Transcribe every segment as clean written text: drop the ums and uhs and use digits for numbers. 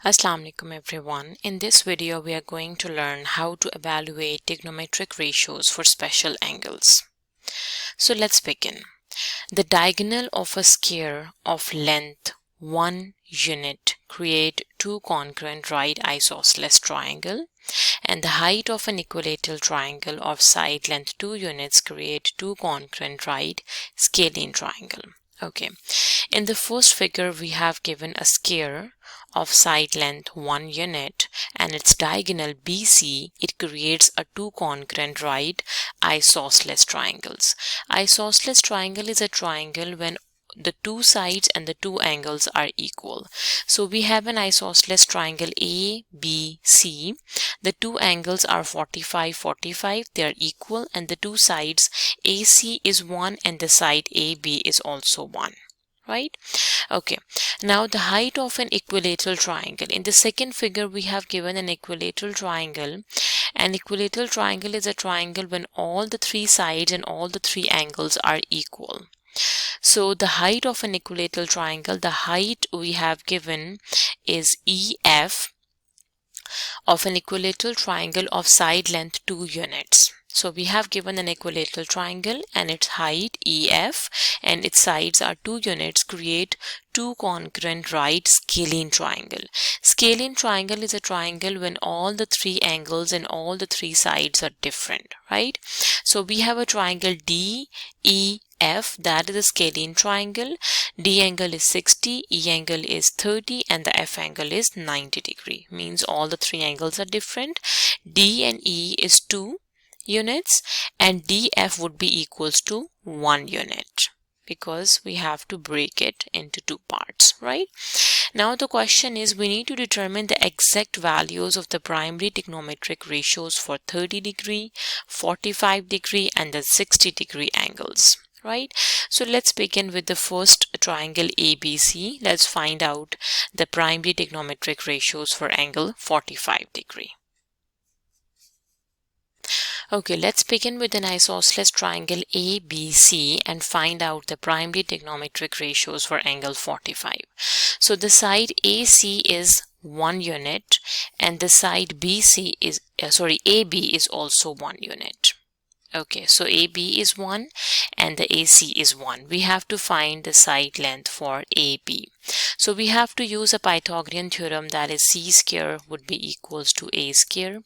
Assalamu alaikum everyone. In this video we are going to learn how to evaluate trigonometric ratios for special angles. So let's begin. The diagonal of a sphere of length 1 unit create two congruent right isosceles triangle, and the height of an equilateral triangle of side length 2 units create two congruent right scalene triangle. Okay, in the first figure we have given a sphere of side length 1 unit and its diagonal BC. It creates a two congruent right isosceles triangles. Isosceles triangle is a triangle when the two sides and the two angles are equal. So we have an isosceles triangle ABC. The two angles are 45, 45. They are equal, and the two sides AC is 1 and the side AB is also 1. Right? Okay. Now the height of an equilateral triangle. In the second figure we have given an equilateral triangle. An equilateral triangle is a triangle when all the three sides and all the three angles are equal. So the height of an equilateral triangle, the height we have given is EF of an equilateral triangle of side length 2 units. So we have given an equilateral triangle and its height EF and its sides are 2 units create two congruent right scalene triangle. Scalene triangle is a triangle when all the three angles and all the three sides are different, right? So we have a triangle DEF, that is a scalene triangle. D angle is 60, E angle is 30, and the F angle is 90 degree. Means all the three angles are different. D and E is 2 units and DF would be equals to 1 unit because we have to break it into two parts, right? Now the question is we need to determine the exact values of the primary trigonometric ratios for 30 degree, 45 degree and the 60 degree angles. Right? So let's begin with the first triangle ABC. Let's find out the primary trigonometric ratios for angle 45 degree. Okay, let's begin with an isosceles triangle ABC and find out the primary trigonometric ratios for angle 45. So the side AC is 1 unit and the side BC is AB is also 1 unit. Okay, so AB is 1 and the AC is 1. We have to find the side length for AB. So we have to use a Pythagorean theorem, that is C square would be equals to A square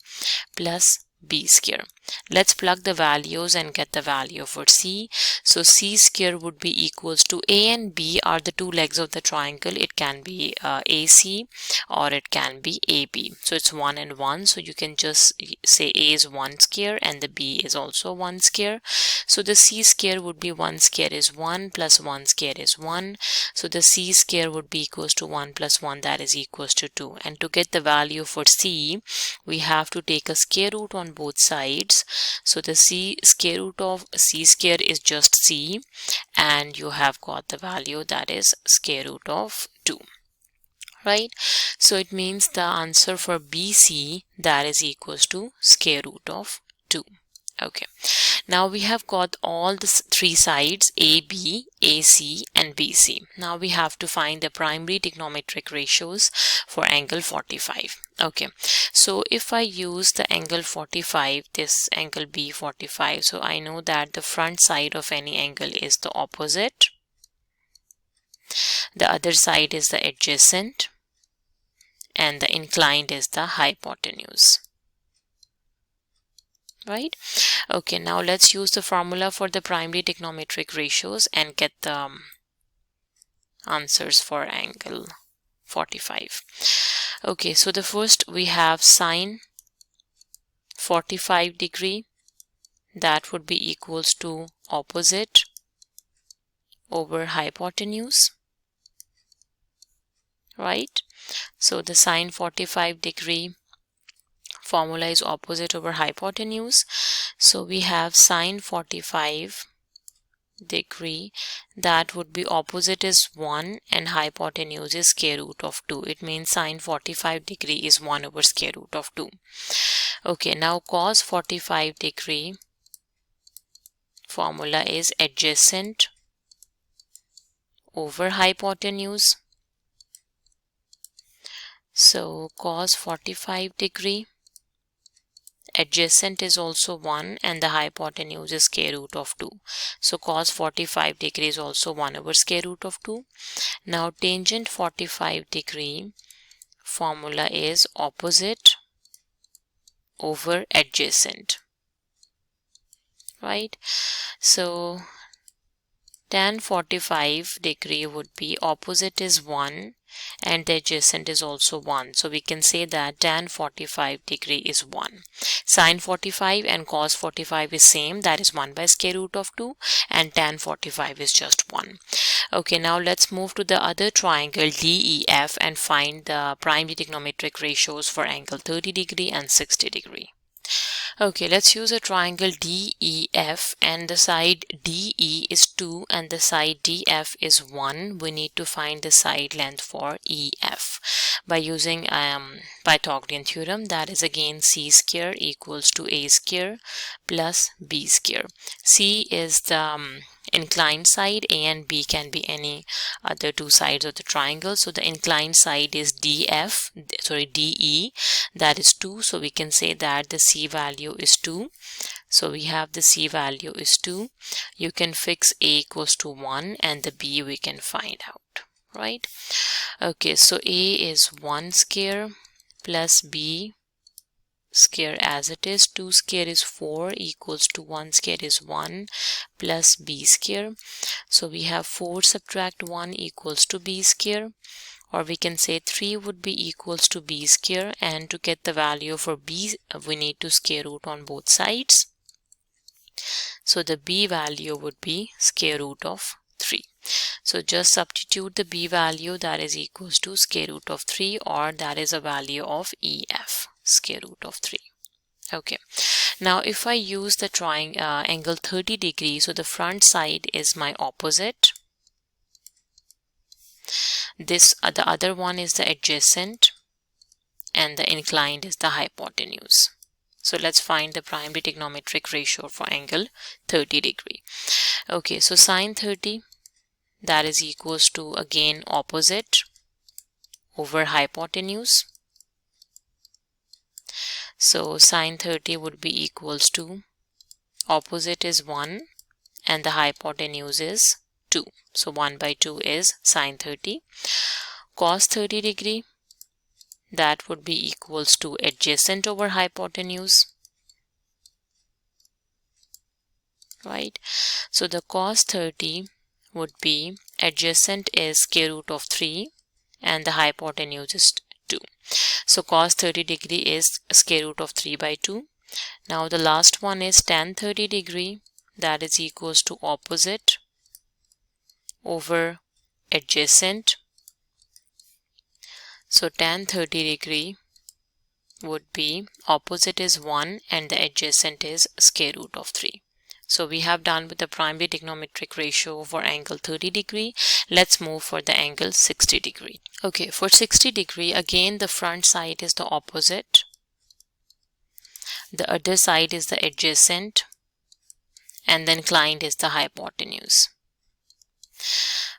plus B square. Let's plug the values and get the value for C. So C square would be equals to A and B are the two legs of the triangle. It can be AC or it can be AB. So it's 1 and 1. So you can just say A is 1 square and the B is also 1 square. So the C square would be 1 square is 1 plus 1 square is 1. So the C square would be equals to 1 plus 1, that is equals to 2. And to get the value for C, we have to take a square root on both sides. So the square root of C square is just C and you have got the value, that is square root of 2. Right? So it means the answer for BC, that is equals to square root of 2. Okay, now we have got all the three sides AB, AC and BC. Now we have to find the primary trigonometric ratios for angle 45. Okay, so if I use the angle 45, this angle B45, so I know that the front side of any angle is the opposite, the other side is the adjacent, and the inclined is the hypotenuse. Right? Okay, now let's use the formula for the primary trigonometric ratios and get the answers for angle 45. Okay, so the first we have sine 45 degree, that would be equals to opposite over hypotenuse. Right? So the sine 45 degree formula is opposite over hypotenuse. So we have sine 45 degree, that would be opposite is 1 and hypotenuse is square root of 2. It means sine 45 degree is 1 over square root of 2. Okay, now cos 45 degree formula is adjacent over hypotenuse. So cos 45 degree, adjacent is also 1 and the hypotenuse is square root of 2. So cos 45 degree is also 1 over square root of 2. Now tangent 45 degree formula is opposite over adjacent, right? So tan 45 degree would be opposite is 1 and the adjacent is also 1. So we can say that tan 45 degree is 1. Sin 45 and cos 45 is same, that is 1 by square root of 2, and tan 45 is just 1. Okay, now let's move to the other triangle DEF and find the primary trigonometric ratios for angle 30 degree and 60 degree. Okay, let's use a triangle DEF, and the side DE is 2 and the side DF is 1. We need to find the side length for EF by using Pythagorean theorem, that is again C square equals to A square plus B square. C is the inclined side, A and B can be any other two sides of the triangle. So the inclined side is DE, that is 2. So we can say that the C value is 2. So we have the C value is 2. You can fix A equals to 1 and the B we can find out, right? Okay, so A is 1 square plus B square as it is. 2 square is 4 equals to 1 square is 1 plus B square. So we have 4 subtract 1 equals to B square, or we can say 3 would be equals to B square, and to get the value for B we need to square root on both sides. So the B value would be square root of 3. So just substitute the B value, that is equals to square root of 3, or that is a value of EF, square root of 3. Okay, now if I use the angle 30 degrees, so the front side is my opposite. The other one is the adjacent, and the inclined is the hypotenuse. So let's find the primary trigonometric ratio for angle 30 degree. Okay, so sin 30, that is equals to again opposite over hypotenuse. So sin 30 would be equals to opposite is 1 and the hypotenuse is 2. So 1 by 2 is sin 30. Cos 30 degree, that would be equals to adjacent over hypotenuse, right? So the cos 30 would be adjacent is square root of 3 and the hypotenuse is 2. So cos 30 degree is square root of 3 by 2. Now the last one is tan 30 degree, that is equals to opposite over adjacent. So tan 30 degree would be opposite is 1 and the adjacent is square root of 3. So we have done with the primary trigonometric ratio for angle 30 degree. Let's move for the angle 60 degree. Okay, for 60 degree, again the front side is the opposite. The other side is the adjacent, and the inclined is the hypotenuse.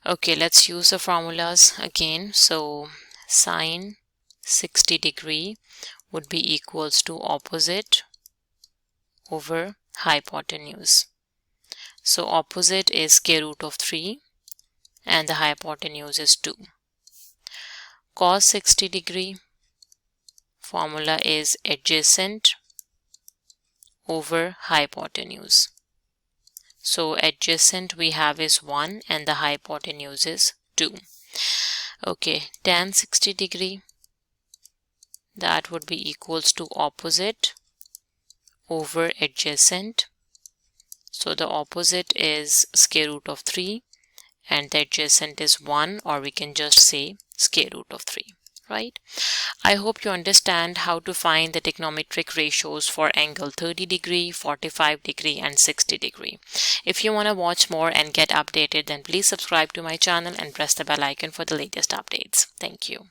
Okay, let's use the formulas again. So sin 60 degree would be equals to opposite over hypotenuse. So opposite is square root of 3 and the hypotenuse is 2. Cos 60 degree formula is adjacent over hypotenuse. So adjacent we have is 1 and the hypotenuse is 2. Okay, tan 60 degree, that would be equals to opposite over adjacent. So the opposite is square root of 3 and the adjacent is 1, or we can just say square root of 3, right? I hope you understand how to find the trigonometric ratios for angle 30 degree, 45 degree and 60 degree. If you want to watch more and get updated, then please subscribe to my channel and press the bell icon for the latest updates. Thank you.